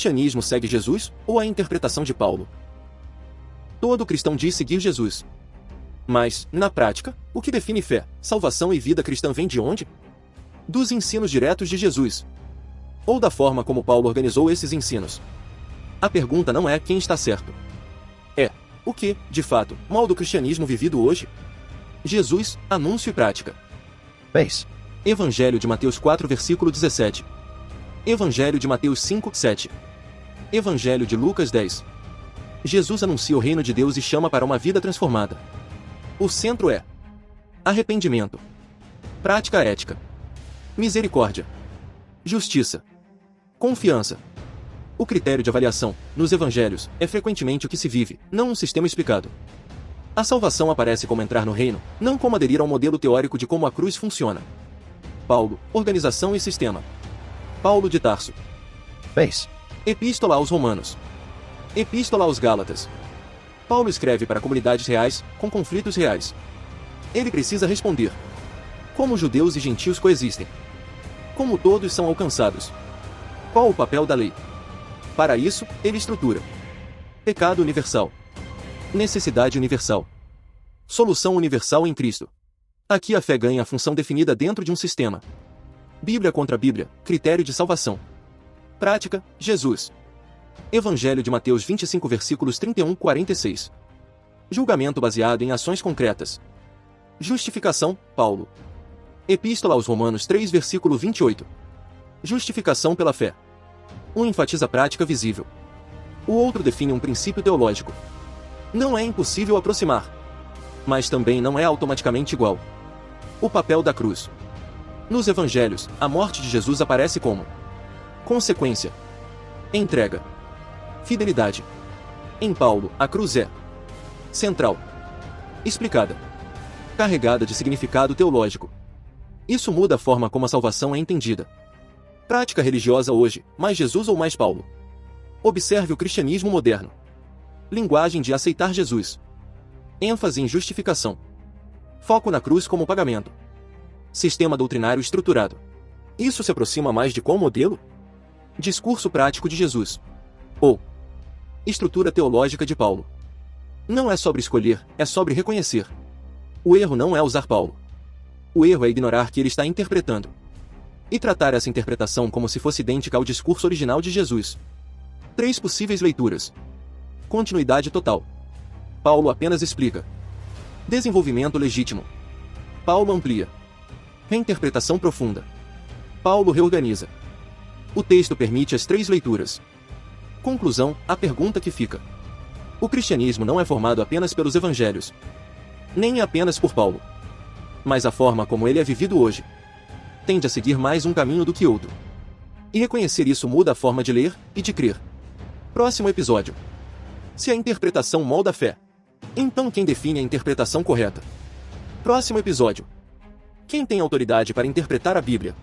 cristianismo segue Jesus ou a interpretação de Paulo? Todo cristão diz seguir Jesus. Mas, na prática, o que define fé, salvação e vida cristã vem de onde? Dos ensinos diretos de Jesus. Ou da forma como Paulo organizou esses ensinos. A pergunta não é quem está certo. É, o que, de fato, molda o cristianismo vivido hoje? Jesus, anúncio e prática. Base. Evangelho de Mateus 4, versículo 17. Evangelho de Mateus 5, 7. Evangelho de Lucas 10. Jesus anuncia o reino de Deus e chama para uma vida transformada. O centro é arrependimento, prática ética, misericórdia, justiça, confiança. O critério de avaliação, nos evangelhos, é frequentemente o que se vive, não um sistema explicado. A salvação aparece como entrar no reino, não como aderir ao modelo teórico de como a cruz funciona. Paulo, organização e sistema. Paulo de Tarso. Base. Epístola aos Romanos. Epístola aos Gálatas. Paulo escreve para comunidades reais, com conflitos reais. Ele precisa responder: como judeus e gentios coexistem? Como todos são alcançados? Qual o papel da lei? Para isso, ele estrutura: pecado universal, necessidade universal, solução universal em Cristo. Aqui a fé ganha a função definida dentro de um sistema. Bíblia contra Bíblia, critério de salvação. Prática, Jesus. Evangelho de Mateus 25, versículos 31-46. Julgamento baseado em ações concretas. Justificação, Paulo. Epístola aos Romanos 3, versículo 28. Justificação pela fé. Um enfatiza a prática visível. O outro define um princípio teológico. Não é impossível aproximar, mas também não é automaticamente igual. O papel da cruz. Nos evangelhos, a morte de Jesus aparece como consequência, entrega, fidelidade. Em Paulo, a cruz é central, explicada, carregada de significado teológico. Isso muda a forma como a salvação é entendida. Prática religiosa hoje, mais Jesus ou mais Paulo? Observe o cristianismo moderno. Linguagem de aceitar Jesus. ênfase em justificação. Foco na cruz como pagamento. Sistema doutrinário estruturado. Isso se aproxima mais de qual modelo? Discurso prático de Jesus. Ou estrutura teológica de Paulo. Não é sobre escolher, é sobre reconhecer. O erro não é usar Paulo. O erro é ignorar que ele está interpretando. E tratar essa interpretação como se fosse idêntica ao discurso original de Jesus. 3 possíveis leituras. Continuidade total. Paulo apenas explica. Desenvolvimento legítimo. Paulo amplia. Reinterpretação profunda. Paulo reorganiza. O texto permite as 3 leituras. Conclusão, a pergunta que fica. O cristianismo não é formado apenas pelos evangelhos. Nem apenas por Paulo. Mas a forma como ele é vivido hoje tende a seguir mais um caminho do que outro. E reconhecer isso muda a forma de ler e de crer. Próximo episódio. Se a interpretação molda a fé, então quem define a interpretação correta? Próximo episódio. Quem tem autoridade para interpretar a Bíblia?